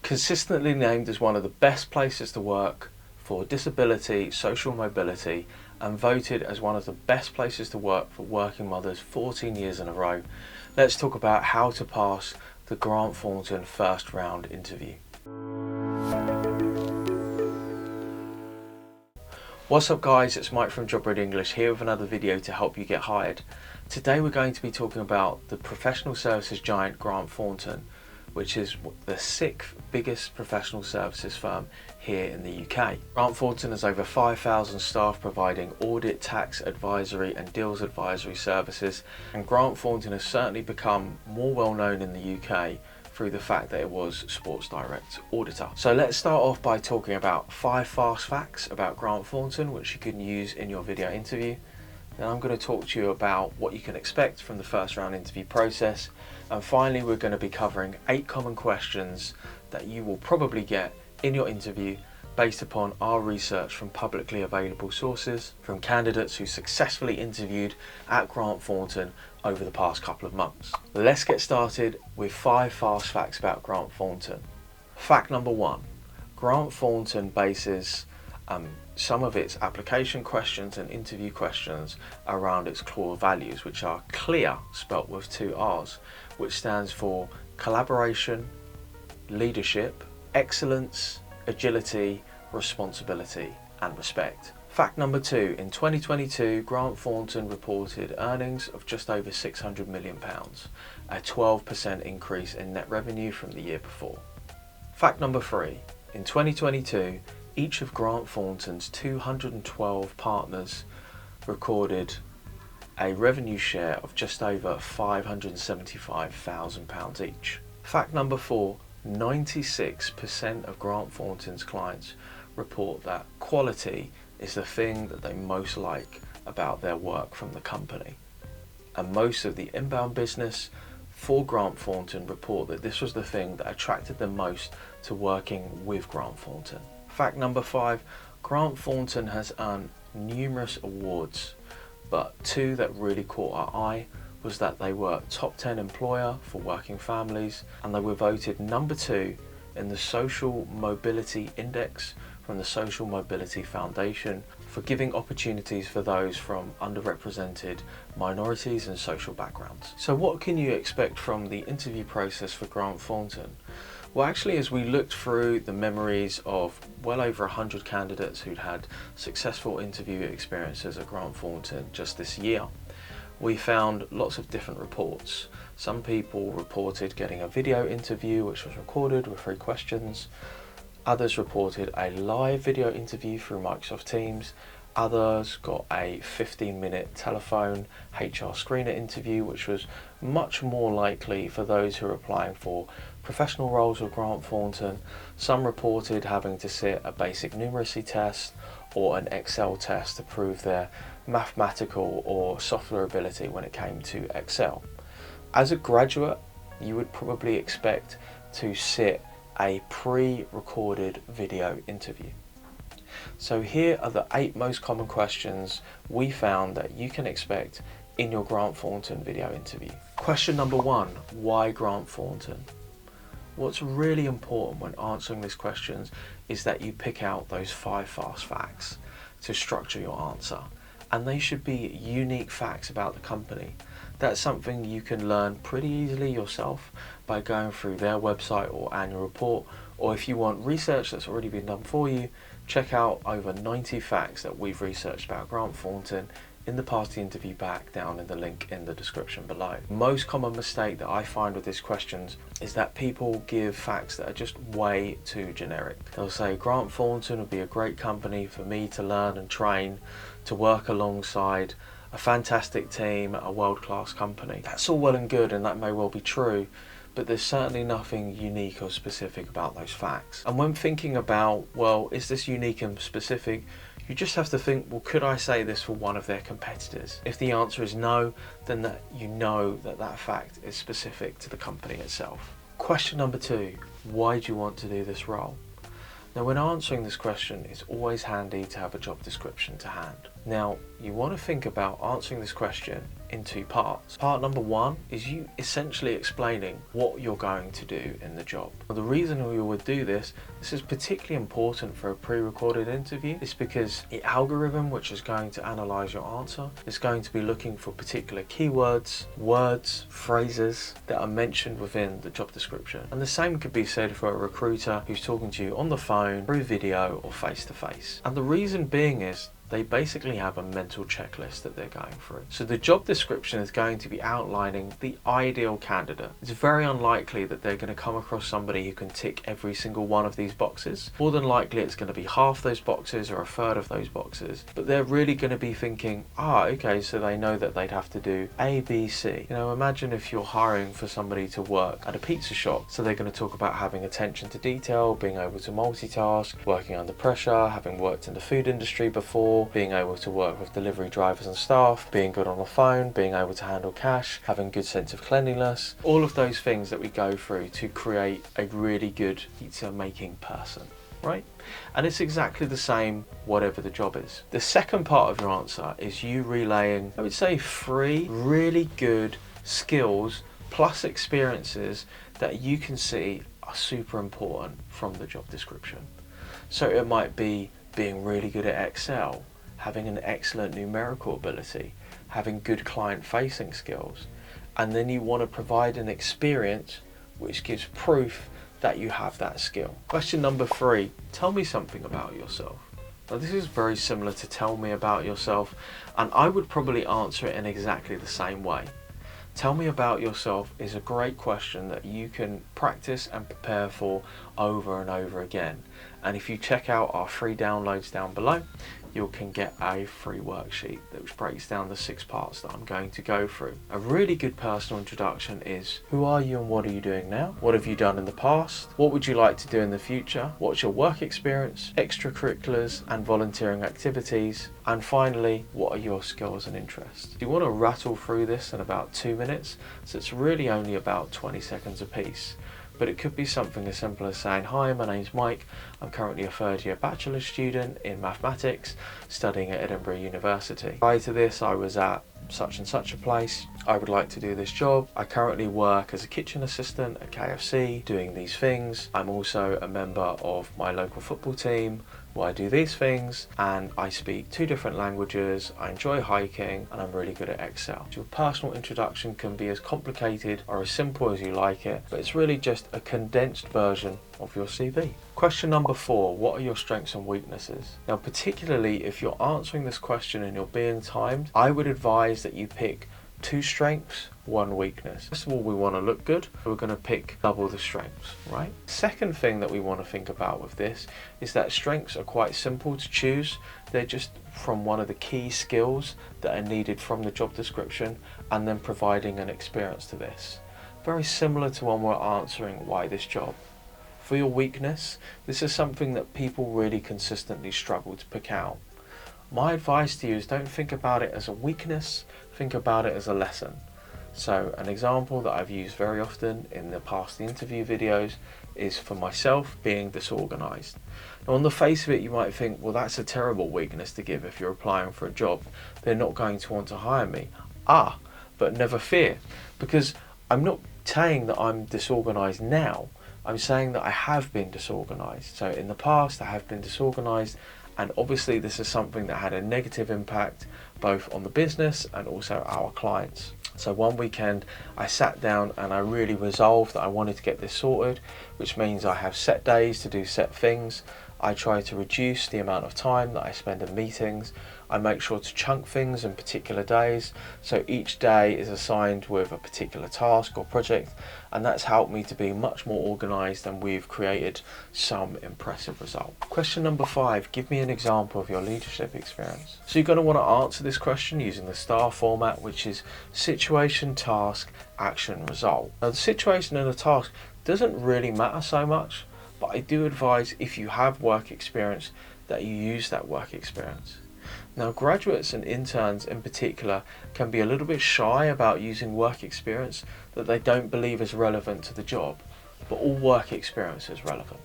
Consistently named as one of the best places to work for disability, social mobility, and voted as one of the best places to work for working mothers 14 years in a row, let's talk about how to pass the Grant Thornton first round interview. What's up guys, it's Mike from Job Ready English here with another video to help you get hired. Today we're going to be talking about the professional services giant Grant Thornton, which is the 6th biggest professional services firm here in the UK. Grant Thornton has over 5,000 staff providing audit, tax, advisory and deals advisory services, and Grant Thornton has certainly become more well known in the UK through the fact that it was Sports Direct auditor. So let's start off by talking about 5 fast facts about Grant Thornton which you can use in your video interview. Then I'm going to talk to you about what you can expect from the first round interview process, and finally we're going to be covering 8 common questions that you will probably get in your interview based upon our research from publicly available sources from candidates who successfully interviewed at Grant Thornton over the past couple of months. Let's get started with 5 fast facts about Grant Thornton. Fact number 1, Grant Thornton bases some of its application questions and interview questions around its core values, which are CLEAR, spelt with 2 R's, which stands for collaboration, leadership, excellence, agility, responsibility and respect. Fact number 2, in 2022 Grant Thornton reported earnings of just over £600 million, a 12% increase in net revenue from the year before. Fact number 3, in 2022 each of Grant Thornton's 212 partners recorded a revenue share of just over £575,000 each. Fact number 4, 96% of Grant Thornton's clients report that quality is the thing that they most like about their work from the company. And most of the inbound business for Grant Thornton report that this was the thing that attracted them most to working with Grant Thornton. Fact number 5, Grant Thornton has earned numerous awards, but 2 that really caught our eye was that they were top 10 employer for working families, and they were voted number 2 in the Social Mobility Index from the Social Mobility Foundation for giving opportunities for those from underrepresented minorities and social backgrounds. So what can you expect from the interview process for Grant Thornton? Well, actually, as we looked through the memories of well over 100 candidates who'd had successful interview experiences at Grant Thornton just this year, we found lots of different reports. Some people reported getting a video interview which was recorded with 3 questions. Others reported a live video interview through Microsoft Teams. Others got a 15-minute telephone HR screener interview, which was much more likely for those who are applying for professional roles with Grant Thornton. Some reported having to sit a basic numeracy test or an Excel test to prove their mathematical or software ability when it came to Excel. As a graduate, you would probably expect to sit a pre-recorded video interview. So here are the 8 most common questions we found that you can expect in your Grant Thornton video interview. Question number 1, why Grant Thornton? What's really important when answering these questions is that you pick out those 5 fast facts to structure your answer, and they should be unique facts about the company. That's something you can learn pretty easily yourself by going through their website or annual report, or if you want research that's already been done for you, check out over 90 facts that we've researched about Grant Thornton in the past interview back down in the link in the description below. Most common mistake that I find with these questions is that people give facts that are just way too generic. They'll say Grant Thornton would be a great company for me to learn and train, to work alongside a fantastic team at a world-class company. That's all well and good, and that may well be true, but there's certainly nothing unique or specific about those facts. And when thinking about, well, is this unique and specific, you just have to think, well, could I say this for one of their competitors? If the answer is no, then that you know that that fact is specific to the company itself. Question number 2, why do you want to do this role? Now, when answering this question, it's always handy to have a job description to hand. Now, you want to think about answering this question in two parts. Part number one is you essentially explaining what you're going to do in the job. Now, the reason we would do this is particularly important for a pre-recorded interview, is because the algorithm which is going to analyze your answer is going to be looking for particular keywords, words, phrases that are mentioned within the job description. And the same could be said for a recruiter who's talking to you on the phone, through video, or face-to-face. And the reason being is they basically have a mental checklist that they're going through. So the job description is going to be outlining the ideal candidate. It's very unlikely that they're going to come across somebody who can tick every single one of these boxes. More than likely it's going to be half those boxes or a third of those boxes. But they're really going to be thinking, okay, so they know that they'd have to do A, B, C. You know, imagine if you're hiring for somebody to work at a pizza shop. So they're going to talk about having attention to detail, being able to multitask, working under pressure, having worked in the food industry before, being able to work with delivery drivers and staff, being good on the phone, being able to handle cash, having good sense of cleanliness, all of those things that we go through to create a really good pizza making person, right? And it's exactly the same whatever the job is. The second part of your answer is you relaying, I would say, 3 really good skills plus experiences that you can see are super important from the job description. So it might be being really good at Excel, having an excellent numerical ability, having good client-facing skills, and then you want to provide an experience which gives proof that you have that skill. Question number 3, tell me something about yourself. Now this is very similar to tell me about yourself, and I would probably answer it in exactly the same way. Tell me about yourself is a great question that you can practice and prepare for over and over again. And if you check out our free downloads down below, you can get a free worksheet that breaks down the 6 parts that I'm going to go through. A really good personal introduction is, who are you and what are you doing now? What have you done in the past? What would you like to do in the future? What's your work experience, extracurriculars and volunteering activities? And finally, what are your skills and interests? You want to rattle through this in about 2 minutes, so it's really only about 20 seconds a piece. But it could be something as simple as saying, hi, my name's Mike, I'm currently a 3rd-year bachelor's student in mathematics, studying at Edinburgh University. Prior to this, I was at such and such a place. I would like to do this job. I currently work as a kitchen assistant at KFC, doing these things. I'm also a member of my local football team, where I do these things, and I speak 2 different languages, I enjoy hiking, and I'm really good at Excel. Your personal introduction can be as complicated or as simple as you like it, but it's really just a condensed version of your CV. Question number 4, what are your strengths and weaknesses? Now, particularly if you're answering this question and you're being timed, I would advise that you pick 2 strengths, 1 weakness. First of all, we want to look good. We're going to pick double the strengths, right? Second thing that we want to think about with this is that strengths are quite simple to choose. They're just from one of the key skills that are needed from the job description, and then providing an experience to this. Very similar to when we're answering why this job. For your weakness, this is something that people really consistently struggle to pick out. My advice to you is don't think about it as a weakness, think about it as a lesson. So an example that I've used very often in the past interview videos is for myself being disorganized. Now, on the face of it, you might think, well, that's a terrible weakness to give if you're applying for a job. They're not going to want to hire me. But never fear, because I'm not saying that I'm disorganized now. I'm saying that I have been disorganized. So in the past, I have been disorganized, and obviously this is something that had a negative impact both on the business and also our clients. So one weekend I sat down and I really resolved that I wanted to get this sorted, which means I have set days to do set things. I try to reduce the amount of time that I spend in meetings. I make sure to chunk things in particular days, so each day is assigned with a particular task or project, and that's helped me to be much more organised, and we've created some impressive result. Question number 5, give me an example of your leadership experience. So you're going to want to answer this question using the STAR format, which is situation, task, action, result. Now the situation and the task doesn't really matter so much, but I do advise, if you have work experience, that you use that work experience. Now, graduates and interns in particular can be a little bit shy about using work experience that they don't believe is relevant to the job, but all work experience is relevant.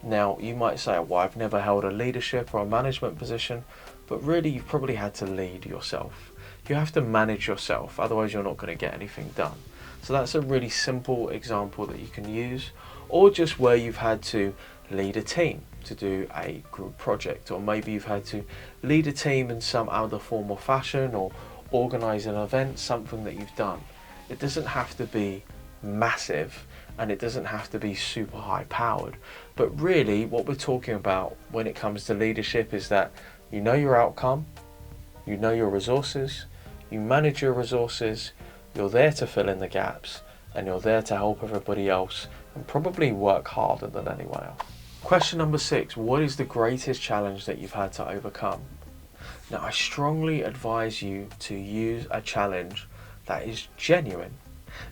Now, you might say, well, I've never held a leadership or a management position, but really you've probably had to lead yourself. You have to manage yourself, otherwise you're not going to get anything done. So that's a really simple example that you can use, or just where you've had to lead a team to do a group project, or maybe you've had to lead a team in some other form or fashion, or organize an event, something that you've done. It doesn't have to be massive, and it doesn't have to be super high powered, but really what we're talking about when it comes to leadership is that you know your outcome, you know your resources, you manage your resources, you're there to fill in the gaps, and you're there to help everybody else and probably work harder than anyone else. Question number 6, what is the greatest challenge that you've had to overcome? Now, I strongly advise you to use a challenge that is genuine.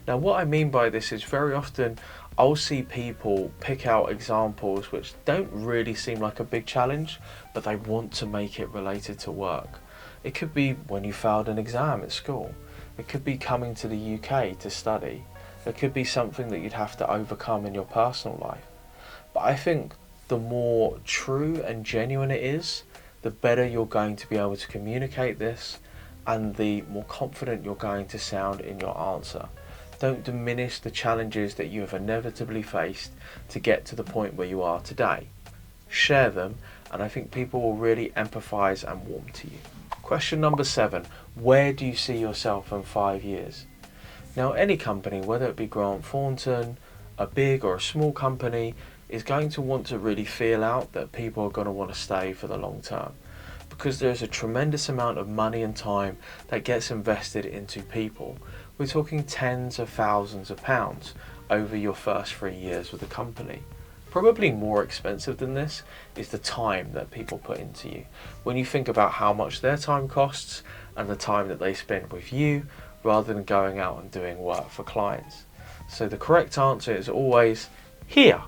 Now, what I mean by this is very often I'll see people pick out examples which don't really seem like a big challenge, but they want to make it related to work. It could be when you failed an exam at school. It could be coming to the UK to study. It could be something that you'd have to overcome in your personal life. But I think the more true and genuine it is, the better you're going to be able to communicate this, and the more confident you're going to sound in your answer. Don't diminish the challenges that you have inevitably faced to get to the point where you are today. Share them, and I think people will really empathize and warm to you. Question number 7, where do you see yourself in 5 years? Now, any company, whether it be Grant Thornton, a big or a small company, is going to want to really feel out that people are going to want to stay for the long term, because there's a tremendous amount of money and time that gets invested into people. We're talking tens of thousands of pounds over your first 3 years with the company. Probably more expensive than this is the time that people put into you. When you think about how much their time costs and the time that they spend with you, rather than going out and doing work for clients. So the correct answer is always here.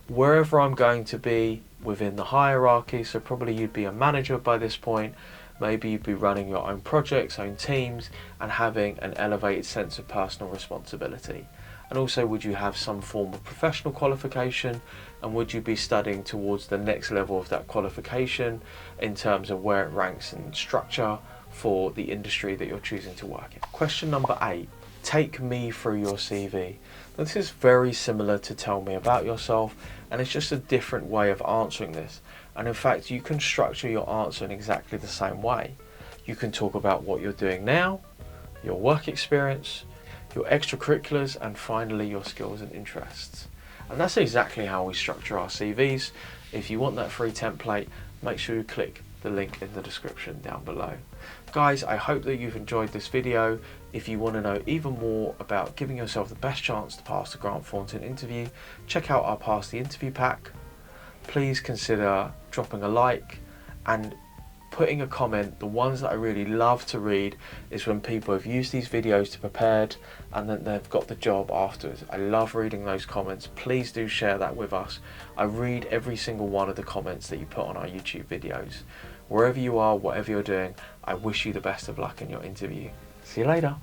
Wherever I'm going to be within the hierarchy, so probably you'd be a manager by this point, maybe you'd be running your own projects, own teams, and having an elevated sense of personal responsibility. And also, would you have some form of professional qualification, and would you be studying towards the next level of that qualification in terms of where it ranks in structure for the industry that you're choosing to work in? Question number 8, take me through your CV. This is very similar to tell me about yourself, and it's just a different way of answering this. And in fact, you can structure your answer in exactly the same way. You can talk about what you're doing now, your work experience, your extracurriculars, and finally your skills and interests. And that's exactly how we structure our CVs. If you want that free template, make sure you click the link in the description down below. Guys, I hope that you've enjoyed this video. If you want to know even more about giving yourself the best chance to pass the Grant Thornton interview, check out our Pass the Interview pack. Please consider dropping a like and putting a comment. The ones that I really love to read is when people have used these videos to prepare and then they've got the job afterwards. I love reading those comments. Please do share that with us. I read every single one of the comments that you put on our YouTube videos. Wherever you are, whatever you're doing, I wish you the best of luck in your interview. See you later.